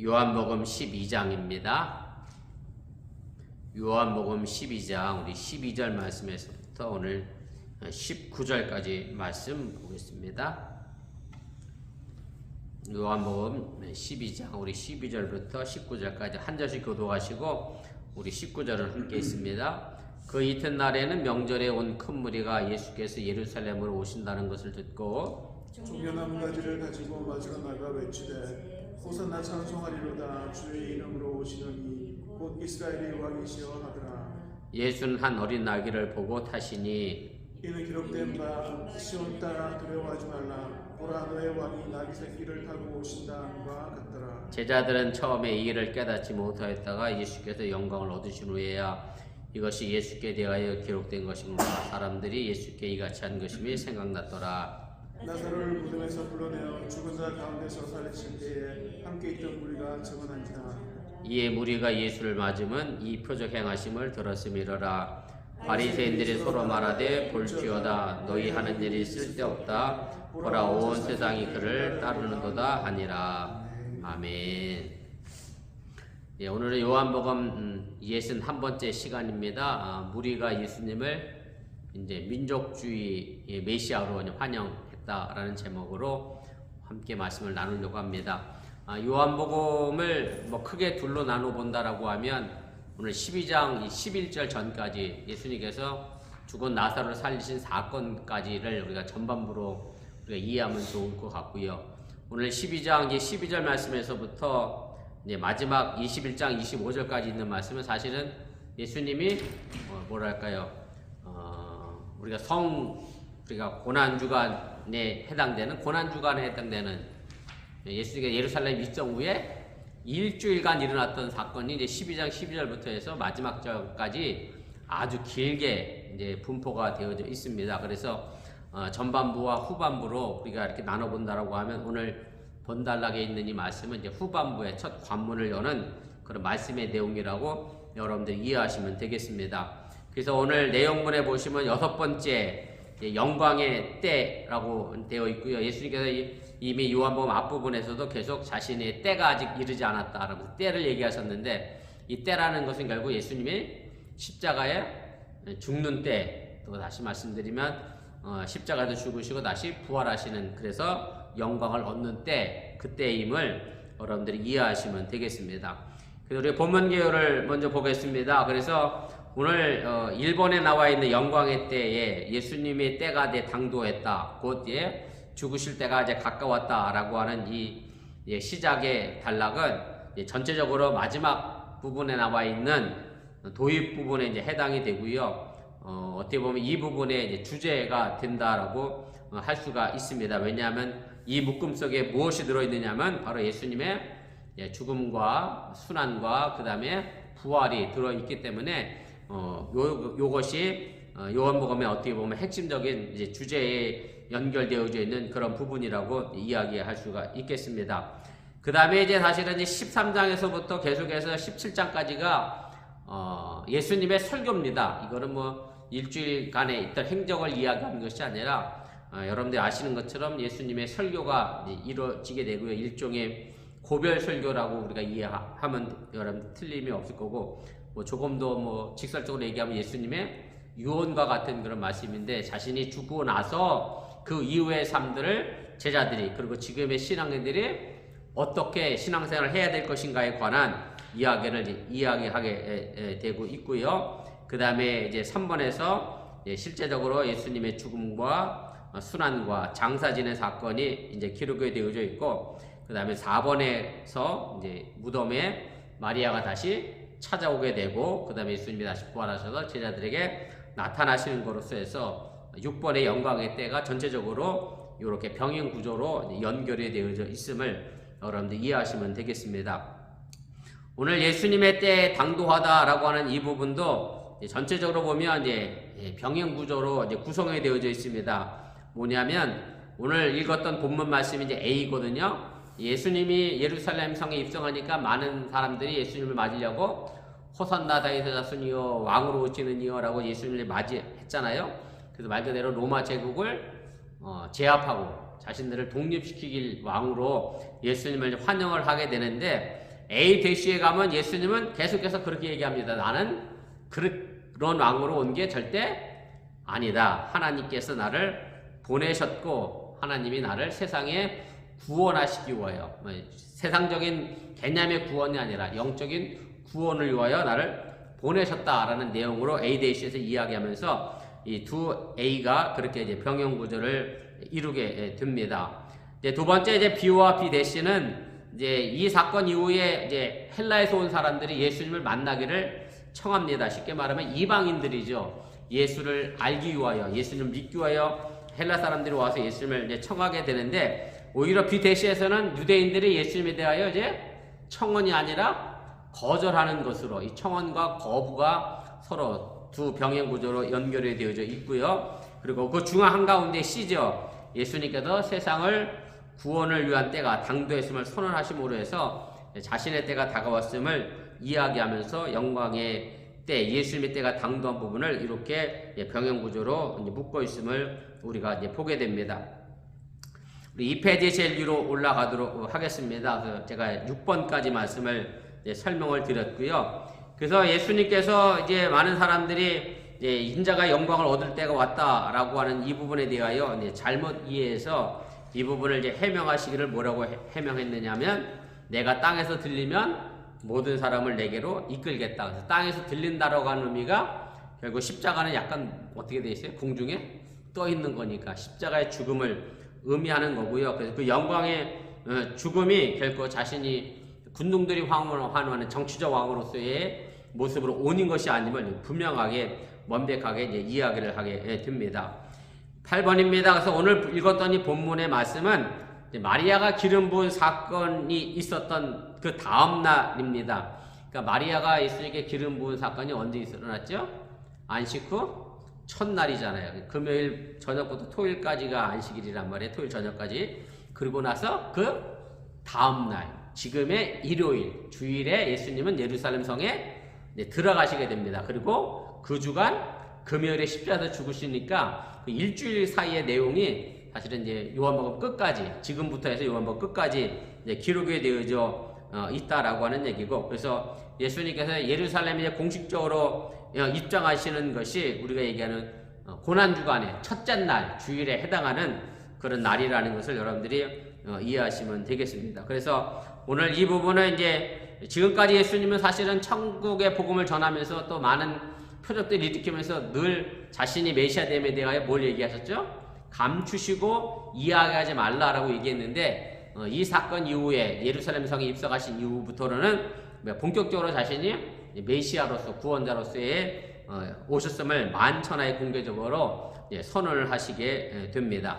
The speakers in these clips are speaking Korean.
요한복음 12장입니다. 요한복음 12장 우리 12절 말씀에서부터 오늘 19절까지 말씀 보겠습니다. 요한복음 12장 우리 12절부터 19절까지 한 절씩 교독하시고 우리 19절을 함께 있습니다. 그 이튿날에는 명절에 온 큰 무리가 예수께서 예루살렘으로 오신다는 것을 듣고 종려나무 가지를 가지고 마주가 나가 외치되 호산나 찬송하리로다 주의 이름으로 오시는 이 곧 이스라엘의 왕이시여 하더라. 예수는 한 어린 나귀를 보고 타시니 이는 기록된 바 시온 딸아 두려워하지 말라 보라 너의 왕이 나귀 새끼를 타고 오신다과 같더라. 제자들은 처음에 이 일을 깨닫지 못하였다가 예수께서 영광을 얻으신 후에야 이것이 예수께 대하여 기록된 것인가 사람들이 예수께 이같이 한 것임이 생각났더라. 나사로를 무덤에서 불러내어 죽은 자 가운데서 살리실 때에 함께 있던 무리가 증언한지라. 이에 무리가 예수를 맞으면 이 표적 행하심을 들었음이러라. 바리새인들이 서로 말하되 볼지어다 너희 하는 일이 쓸데없다 보라 온 세상이 그를 따르는도다 하니라. 아멘. 예, 오늘은 요한복음 61번째 시간입니다. 무리가 예수님을 이제 민족주의 메시아로 환영했다라는 제목으로 함께 말씀을 나누려고 합니다. 요한복음을 크게 둘로 나눠 본다라고 하면 오늘 12장 11절 전까지 예수님께서 죽은 나사로를 살리신 사건까지를 우리가 전반부로 우리가 이해하면 좋을 것 같고요. 오늘 12장 12절 말씀에서부터 이제 마지막 21장 25절까지 있는 말씀은 사실은 예수님이 우리가 고난주간에 해당되는 예수님께서 예루살렘 입성 후에 일주일간 일어났던 사건이 이제 12장 12절부터 해서 마지막 절까지 아주 길게 이제 분포가 되어져 있습니다. 그래서 전반부와 후반부로 우리가 이렇게 나눠본다라고 하면 오늘 본단락에 있는 이 말씀은 이제 후반부의 첫 관문을 여는 그런 말씀의 내용이라고 여러분들이 이해하시면 되겠습니다. 그래서 오늘 내용문에 보시면 6번째 영광의 때라고 되어 있고요. 예수님께서 이미 요한복음 앞부분에서도 계속 자신의 때가 아직 이르지 않았다라고 때를 얘기하셨는데 이 때라는 것은 결국 예수님이 십자가에 죽는 때, 또 다시 말씀드리면 십자가에서 죽으시고 다시 부활하시는 그래서 영광을 얻는 때, 그때임을 여러분들이 이해하시면 되겠습니다. 그래서 우리 본문 개요를 먼저 보겠습니다. 그래서 오늘 1번에 나와 있는 영광의 때에 예수님의 때가 당도했다. 곧 죽으실 때가 이제 가까웠다라고 하는 이 시작의 단락은 전체적으로 마지막 부분에 나와 있는 도입 부분에 이제 해당이 되고요. 어떻게 보면 이 부분의 이제 주제가 된다라고 할 수가 있습니다. 왜냐하면 이 묶음 속에 무엇이 들어있느냐면 바로 예수님의 죽음과 순환과 그 다음에 부활이 들어있기 때문에 요것이 요한복음의 어떻게 보면 핵심적인 이제 주제에 연결되어져 있는 그런 부분이라고 이야기할 수가 있겠습니다. 그 다음에 이제 사실은 이제 13장에서부터 계속해서 17장까지가 예수님의 설교입니다. 이거는 일주일간의 있던 행적을 이야기하는 것이 아니라 여러분들이 아시는 것처럼 예수님의 설교가 이루어지게 되고요. 일종의 고별 설교라고 우리가 이해하면 여러분 틀림이 없을 거고 조금 더 직설적으로 얘기하면 예수님의 유언과 같은 그런 말씀인데 자신이 죽고 나서 그 이후의 삶들을 제자들이 그리고 지금의 신앙인들이 어떻게 신앙생활을 해야 될 것인가에 관한 이야기를 이야기하게 되고 있고요. 그 다음에 이제 3번에서 실제적으로 예수님의 죽음과 순환과 장사 지낸 사건이 이제 기록이 되어져 있고, 그 다음에 4번에서 이제 무덤에 마리아가 다시 찾아오게 되고, 그 다음에 예수님이 다시 부활하셔서 제자들에게 나타나시는 것으로서 해서 6번의 영광의 때가 전체적으로 이렇게 병행 구조로 연결이 되어져 있음을 여러분들 이해하시면 되겠습니다. 오늘 예수님의 때에 당도하다라고 하는 이 부분도 전체적으로 보면 이제 병행 구조로 이제 구성이 되어져 있습니다. 뭐냐면 오늘 읽었던 본문 말씀이 이제 A거든요. 예수님이 예루살렘 성에 입성하니까 많은 사람들이 예수님을 맞으려고 호산나 다윗의 자손이여 왕으로 오시는 이여 라고 예수님을 맞이했잖아요. 그래서 말 그대로 로마 제국을 제압하고 자신들을 독립시키길 왕으로 예수님을 환영을 하게 되는데 A 대시에 가면 예수님은 계속해서 그렇게 얘기합니다. 나는 그런 왕으로 온 게 절대 아니다. 하나님께서 나를 보내셨고 하나님이 나를 세상에 구원하시기 위하여, 세상적인 개념의 구원이 아니라 영적인 구원을 위하여 나를 보내셨다라는 내용으로 A 대시에서 이야기하면서 이 두 A가 그렇게 이제 병영 구조를 이루게 됩니다. 이제 두 번째 이제 B와 B 대시는 이제 이 사건 이후에 이제 헬라에서 온 사람들이 예수님을 만나기를 청합니다. 쉽게 말하면 이방인들이죠. 예수를 알기 위하여, 예수님을 믿기 위하여 헬라 사람들이 와서 예수님을 이제 청하게 되는데, 오히려 B 대시에서는 유대인들이 예수님에 대하여 이제 청원이 아니라 거절하는 것으로, 이 청원과 거부가 서로 두 병행 구조로 연결이 되어져 있고요. 그리고 그 중앙 한가운데 C죠. 예수님께서 세상을 구원을 위한 때가 당도했음을 선언하심으로 해서 자신의 때가 다가왔음을 이야기하면서 영광의 때, 예수님의 때가 당도한 부분을 이렇게 병행 구조로 묶어 있음을 우리가 이제 보게 됩니다. 우리 2페이지 제일 위로 올라가도록 하겠습니다. 그래서 제가 6번까지 말씀을 설명을 드렸고요. 그래서 예수님께서 이제 많은 사람들이 이제 인자가 영광을 얻을 때가 왔다라고 하는 이 부분에 대하여 이제 잘못 이해해서 이 부분을 이제 해명하시기를 뭐라고 해명했느냐면, 내가 땅에서 들리면 모든 사람을 내게로 이끌겠다. 그래서 땅에서 들린다라고 하는 의미가 결국 십자가는 약간 어떻게 돼 있어요? 공중에 떠 있는 거니까 십자가의 죽음을 의미하는 거고요. 그래서 그 영광의 죽음이 결코 자신이 군중들이 환호하는 정치적 왕으로서의 모습으로 온인 것이 아님을 분명하게 명백하게 이제 이야기를 하게 됩니다. 8번입니다. 그래서 오늘 읽었던 이 본문의 말씀은 마리아가 기름 부은 사건이 있었던 그 다음 날입니다. 그러니까 마리아가 예수님께 기름 부은 사건이 언제 일어났죠? 안식 후 첫날이잖아요. 금요일 저녁부터 토요일까지가 안식일이란 말이에요. 토요일 저녁까지. 그리고 나서 그 다음 날, 지금의 일요일, 주일에 예수님은 예루살렘 성에 들어가시게 됩니다. 그리고 그 주간 금요일에 십자가에서 죽으시니까 그 일주일 사이의 내용이 사실은 이제 요한복음 끝까지, 지금부터 해서 요한복음 끝까지 이제 기록이 되어져 있다라고 하는 얘기고, 그래서 예수님께서 예루살렘에 공식적으로 입장하시는 것이 우리가 얘기하는 고난주간의 첫째 날, 주일에 해당하는 그런 날이라는 것을 여러분들이 이해하시면 되겠습니다. 그래서 오늘 이 부분은 이제 지금까지 예수님은 사실은 천국의 복음을 전하면서 또 많은 표적들을 일으키면서 늘 자신이 메시아됨에 대하여 뭘 얘기하셨죠? 감추시고 이야기하지 말라라고 얘기했는데, 이 사건 이후에 예루살렘 성에 입성하신 이후부터는 본격적으로 자신이 메시아로서 구원자로서의 오셨음을 만천하에 공개적으로 선언을 하시게 됩니다.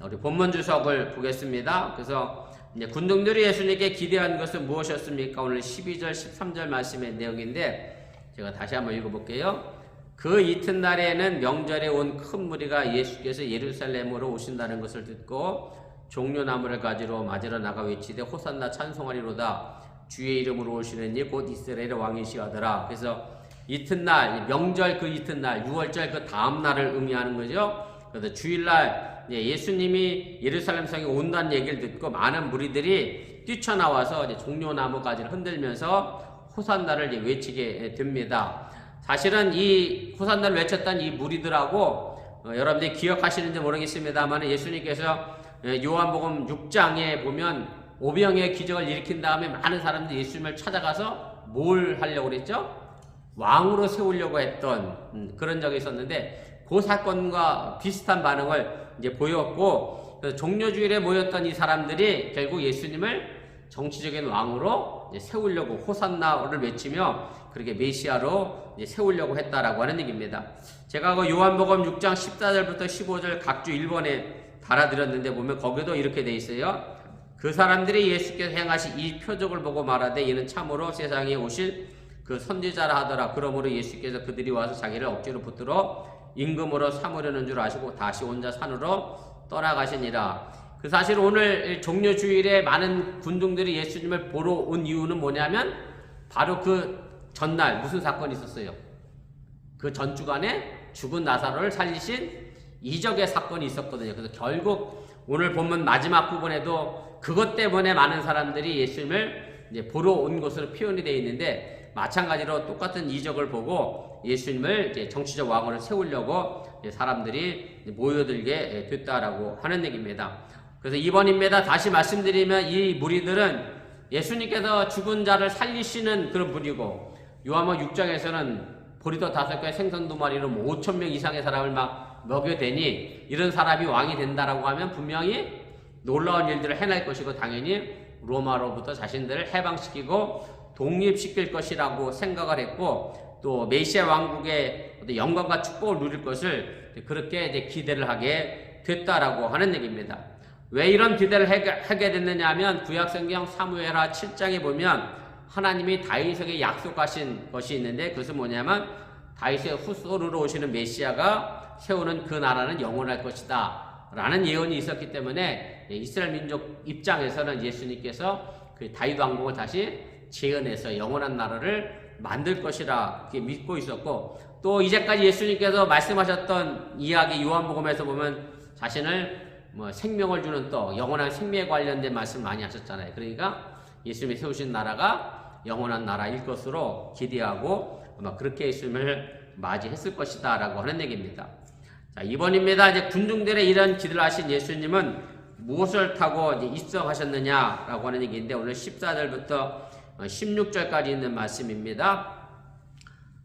우리 본문 주석을 보겠습니다. 그래서 이제 군중들이 예수님께 기대한 것은 무엇이었습니까? 오늘 12절, 13절 말씀의 내용인데 제가 다시 한번 읽어볼게요. 그 이튿날에는 명절에 온 큰 무리가 예수께서 예루살렘으로 오신다는 것을 듣고 종려나무를 가지러 맞으러 나가 외치되 호산나 찬송하리로다. 주의 이름으로 오시는 이 곧 이스라엘의 왕이시하더라. 그래서 이튿날, 명절 그 이튿날, 6월절 그 다음 날을 의미하는 거죠. 그래서 주일날 예수님이 예루살렘 성에 온다는 얘기를 듣고 많은 무리들이 뛰쳐나와서 이제 종려나무 가지를 흔들면서 호산나를 외치게 됩니다. 사실은 이 호산나를 외쳤던 이 무리들하고 여러분들이 기억하시는지 모르겠습니다만, 예수님께서 요한복음 6장에 보면 오병의 기적을 일으킨 다음에 많은 사람들이 예수님을 찾아가서 뭘 하려고 그랬죠? 왕으로 세우려고 했던 그런 적이 있었는데, 그 사건과 비슷한 반응을 이제 보였고, 그래서 종려주일에 모였던 이 사람들이 결국 예수님을 정치적인 왕으로 세우려고 호산나를 외치며 그렇게 메시아로 세우려고 했다라고 하는 얘기입니다. 제가 그 요한복음 6장 14절부터 15절 각주 1번에 달아드렸는데 보면 거기도 이렇게 돼 있어요. 그 사람들이 예수께서 행하신 이 표적을 보고 말하되 이는 참으로 세상에 오실 그 선지자라 하더라. 그러므로 예수께서 그들이 와서 자기를 억지로 붙들어 임금으로 삼으려는 줄 아시고 다시 혼자 산으로 떠나가시니라. 그 사실 오늘 종려주일에 많은 군중들이 예수님을 보러 온 이유는 뭐냐면 바로 그 전날 무슨 사건이 있었어요? 그 전주간에 죽은 나사로를 살리신 이적의 사건이 있었거든요. 그래서 결국 오늘 본문 마지막 부분에도 그것 때문에 많은 사람들이 예수님을 이제 보러 온 것으로 표현이 되어 있는데 마찬가지로 똑같은 이적을 보고 예수님을 이제 정치적 왕으로 세우려고 사람들이 모여들게 됐다라고 하는 얘기입니다. 그래서 이번입니다. 다시 말씀드리면 이 무리들은 예수님께서 죽은 자를 살리시는 그런 분이고 요한복음 6장에서는 보리떡 5개 생선 2마리로 5,000명 이상의 사람을 막 먹여대니 이런 사람이 왕이 된다라고 하면 분명히 놀라운 일들을 해낼 것이고 당연히 로마로부터 자신들을 해방시키고 독립시킬 것이라고 생각을 했고 또 메시아 왕국의 어떤 영광과 축복을 누릴 것을 그렇게 이제 기대를 하게 됐다라고 하는 얘기입니다. 왜 이런 기대를 하게 됐느냐 하면 구약성경 사무엘하 7장에 보면 하나님이 다윗에게 약속하신 것이 있는데 그것은 뭐냐면 다윗의 후손으로 오시는 메시아가 세우는 그 나라는 영원할 것이다 라는 예언이 있었기 때문에 이스라엘 민족 입장에서는 예수님께서 그 다윗 왕국을 다시 재현해서 영원한 나라를 만들 것이라 믿고 있었고 또 이제까지 예수님께서 말씀하셨던 이야기 요한복음에서 보면 자신을 생명을 주는 떡, 영원한 생명에 관련된 말씀 많이 하셨잖아요. 그러니까 예수님이 세우신 나라가 영원한 나라일 것으로 기대하고 아마 그렇게 예수님을 맞이했을 것이다 라고 하는 얘기입니다. 자, 이번입니다. 이제 군중들의 이런 기도를 하신 예수님은 무엇을 타고 이제 입성하셨느냐라고 하는 얘기인데 오늘 14절부터 16절까지 있는 말씀입니다.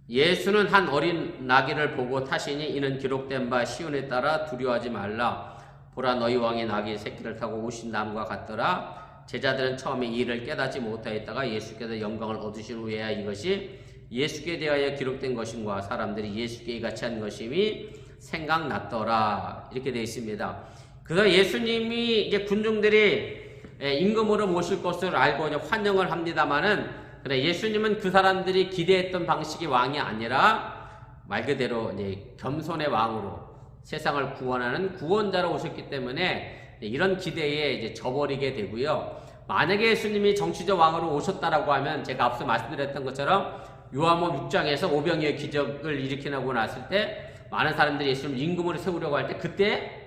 예수는 한 어린 나귀를 보고 타시니 이는 기록된 바 시온에 따라 두려워하지 말라. 보라 너희 왕이 나귀 새끼를 타고 오신 남과 같더라. 제자들은 처음에 이 일을 깨닫지 못하였다가 예수께서 영광을 얻으신 후에야 이것이 예수께 대하여 기록된 것인가 사람들이 예수께 이같이 한 것임이 생각났더라. 이렇게 되어 있습니다. 그래서 예수님이 이제 군중들이 임금으로 모실 것을 알고 이제 환영을 합니다만은 그래 예수님은 그 사람들이 기대했던 방식의 왕이 아니라 말 그대로 이제 겸손의 왕으로 세상을 구원하는 구원자로 오셨기 때문에 이런 기대에 이제 저버리게 되고요. 만약에 예수님이 정치적 왕으로 오셨다라고 하면 제가 앞서 말씀드렸던 것처럼 요한복음 6장에서 오병이어 기적을 일으키고 났을 때 많은 사람들이 예수님을 임금으로 세우려고 할 때 그때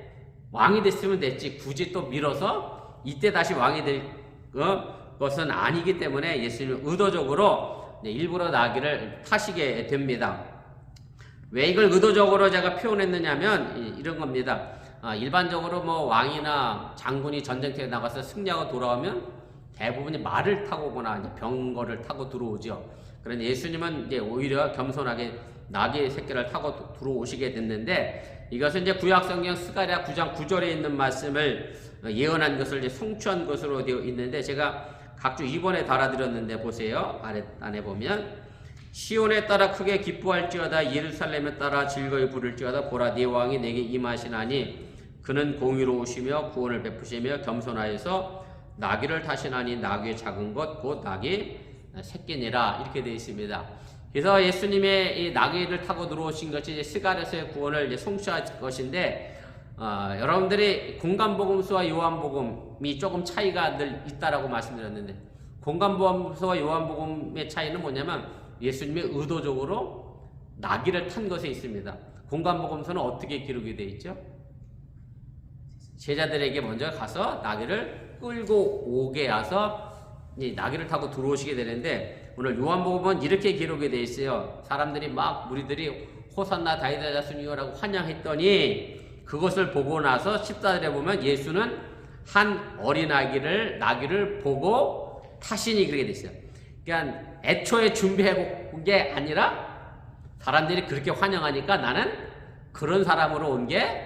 왕이 됐으면 됐지 굳이 또 밀어서 이때 다시 왕이 될 것은 아니기 때문에 예수님은 의도적으로 일부러 나귀를 타시게 됩니다. 왜 이걸 의도적으로 제가 표현했느냐면 이런 겁니다. 일반적으로 뭐 왕이나 장군이 전쟁터에 나가서 승리하고 돌아오면 대부분이 말을 타고 오거나 이제 병거를 타고 들어오죠. 그런데 예수님은 이제 오히려 겸손하게 나귀 새끼를 타고 들어오시게 됐는데 이것은 이제 구약성경 스가랴 9장 9절에 있는 말씀을 예언한 것을 이제 성취한 것으로 되어 있는데 제가 각주 2번에 달아드렸는데 보세요. 안에 보면 시온에 따라 크게 기뻐할지어다 예루살렘에 따라 즐거이 부를지어다 보라 네 왕이 내게 임하시나니 그는 공의로우시며 구원을 베푸시며 겸손하여서 나귀를 타시나니 나귀의 작은 것 곧 나귀 새끼니라 이렇게 되어 있습니다. 그래서 예수님의 이 나귀를 타고 들어오신 것이 이제 스가랴서의 구원을 이제 성취할 것인데 여러분들이 공간복음서와 요한복음이 조금 차이가 늘 있다라고 말씀드렸는데 공간복음서와 요한복음의 차이는 뭐냐면 예수님이 의도적으로 나귀를 탄 것에 있습니다. 공간복음서는 어떻게 기록이 되어 있죠? 제자들에게 먼저 가서 나귀를 끌고 오게 해서 나귀를 타고 들어오시게 되는데 오늘 요한복음은 이렇게 기록이 되어 있어요. 사람들이 막 무리들이 호산나 다윗의 자손이여라고 환영했더니 그것을 보고 나서 14절에 보면 예수는 한 어린 나귀를 보고 타시니 그렇게 되어 있어요. 그러니까 애초에 준비해 본 게 아니라 사람들이 그렇게 환영하니까 나는 그런 사람으로 온 게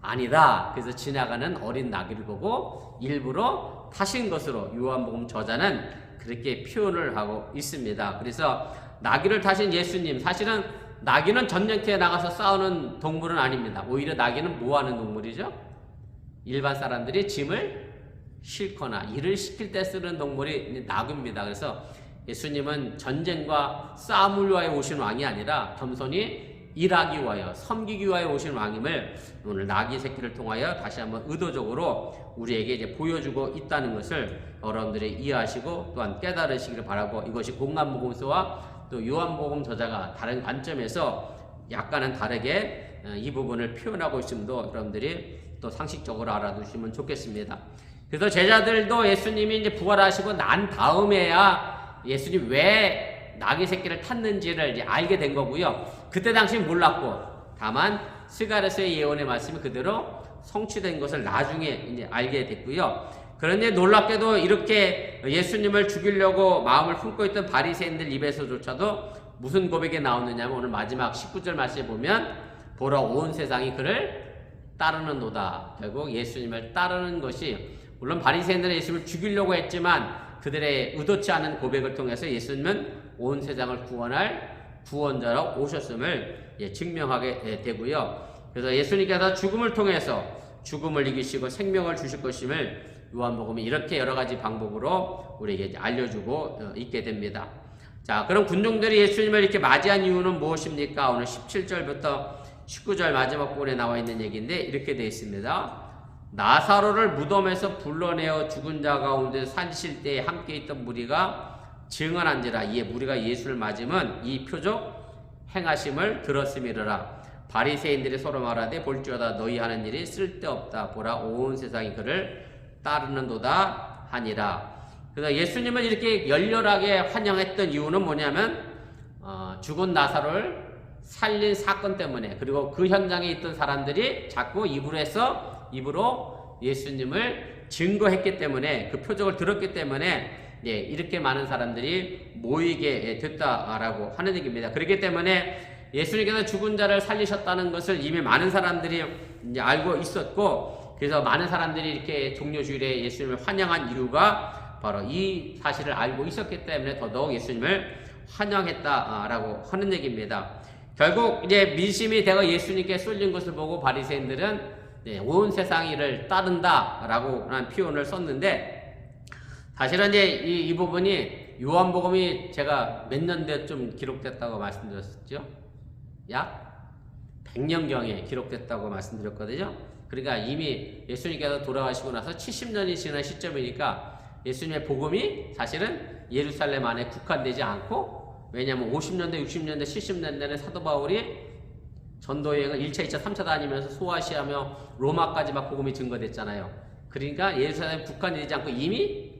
아니다. 그래서 지나가는 어린 나귀를 보고 일부러 타신 것으로 요한복음 저자는 그렇게 표현을 하고 있습니다. 그래서 나귀를 타신 예수님 사실은 나귀는 전쟁터에 나가서 싸우는 동물은 아닙니다. 오히려 나귀는 뭐 하는 동물이죠? 일반 사람들이 짐을 싣거나 일을 시킬 때 쓰는 동물이 나귀입니다. 그래서 예수님은 전쟁과 싸움을 위하여 오신 왕이 아니라 겸손히 일하기 위하여 섬기기 위하여 오신 왕임을 오늘 나귀 새끼를 통하여 다시 한번 의도적으로 우리에게 이제 보여주고 있다는 것을 여러분들이 이해하시고 또한 깨달으시기를 바라고 이것이 공간복음서와 또 요한복음 저자가 다른 관점에서 약간은 다르게 이 부분을 표현하고 있음도 여러분들이 또 상식적으로 알아두시면 좋겠습니다. 그래서 제자들도 예수님이 이제 부활하시고 난 다음에야 예수님 왜 나귀 새끼를 탔는지를 이제 알게 된 거고요. 그때 당시는 몰랐고, 다만 스가랴서의 예언의 말씀이 그대로 성취된 것을 나중에 이제 알게 됐고요. 그런데 놀랍게도 이렇게 예수님을 죽이려고 마음을 품고 있던 바리새인들 입에서조차도 무슨 고백이 나오느냐면 오늘 마지막 19절 말씀에 보면 보라 온 세상이 그를 따르는도다. 결국 예수님을 따르는 것이, 물론 바리새인들은 예수님을 죽이려고 했지만 그들의 의도치 않은 고백을 통해서 예수님은 온 세상을 구원할 구원자로 오셨음을 증명하게 되고요. 그래서 예수님께서 죽음을 통해서 죽음을 이기시고 생명을 주실 것임을 요한복음이 이렇게 여러 가지 방법으로 우리에게 알려주고 있게 됩니다. 자, 그럼 군중들이 예수님을 이렇게 맞이한 이유는 무엇입니까? 오늘 17절부터 19절 마지막 부분에 나와 있는 얘기인데 이렇게 되어 있습니다. 나사로를 무덤에서 불러내어 죽은 자 가운데 산실 때에 함께 있던 무리가 증언한지라. 이에 무리가 예수를 맞으면 이 표적 행하심을 들었음이러라. 바리새인들이 서로 말하되 볼지어다 너희 하는 일이 쓸데없다. 보라 온 세상이 그를 따르는도다 하니라. 그래서 예수님을 이렇게 열렬하게 환영했던 이유는 뭐냐면 죽은 나사로를 살린 사건 때문에, 그리고 그 현장에 있던 사람들이 자꾸 입으로 예수님을 증거했기 때문에, 그 표적을 들었기 때문에 이렇게 많은 사람들이 모이게 됐다라고 하는 얘기입니다. 그렇기 때문에 예수님께서 죽은 자를 살리셨다는 것을 이미 많은 사람들이 이제 알고 있었고, 그래서 많은 사람들이 이렇게 종료주일에 예수님을 환영한 이유가 바로 이 사실을 알고 있었기 때문에 더더욱 예수님을 환영했다라고 하는 얘기입니다. 결국 이제 민심이 되어 예수님께 쏠린 것을 보고 바리새인들은 온 세상이 이를 따른다라고 하는 표현을 썼는데, 사실은 이제 이 부분이 요한복음이 제가 몇 년대쯤 기록됐다고 말씀드렸었죠? 약 100년경에 기록됐다고 말씀드렸거든요. 그러니까 이미 예수님께서 돌아가시고 나서 70년이 지난 시점이니까 예수님의 복음이 사실은 예루살렘 안에 국한되지 않고, 왜냐하면 50년대, 60년대, 70년대는 사도 바울이 전도여행을 1차, 2차, 3차 다니면서 소아시아며 로마까지 막 복음이 증거됐잖아요. 그러니까 예루살렘 국한되지 않고 이미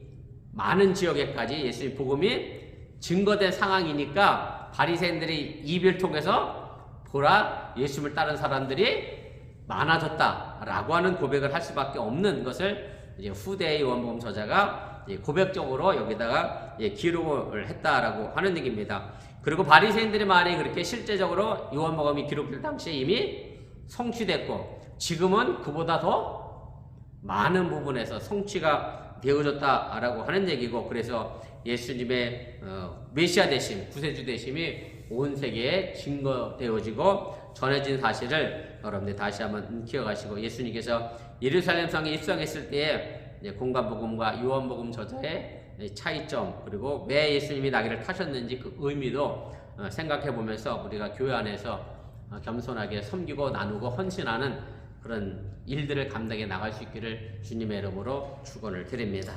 많은 지역에까지 예수님 복음이 증거된 상황이니까 바리새인들이 입을 통해서 보라 예수님을 따른 사람들이 많아졌다라고 하는 고백을 할 수밖에 없는 것을 이제 후대의 요한복음 저자가 고백적으로 여기다가 기록을 했다라고 하는 얘기입니다. 그리고 바리새인들의 말이 그렇게 실제적으로 요한복음이 기록될 당시에 이미 성취됐고, 지금은 그보다 더 많은 부분에서 성취가 되어졌다라고 하는 얘기고, 그래서 예수님의 메시아 되심, 구세주 되심이 온 세계에 증거되어지고 전해진 사실을 여러분들 다시 한번 기억하시고, 예수님께서 예루살렘 성에 입성했을 때에 공관복음과 요한복음 저자의 차이점, 그리고 왜 예수님이 나귀를 타셨는지 그 의미도 생각해 보면서 우리가 교회 안에서 겸손하게 섬기고 나누고 헌신하는 그런 일들을 감당해 나갈 수 있기를 주님의 이름으로 축원을 드립니다.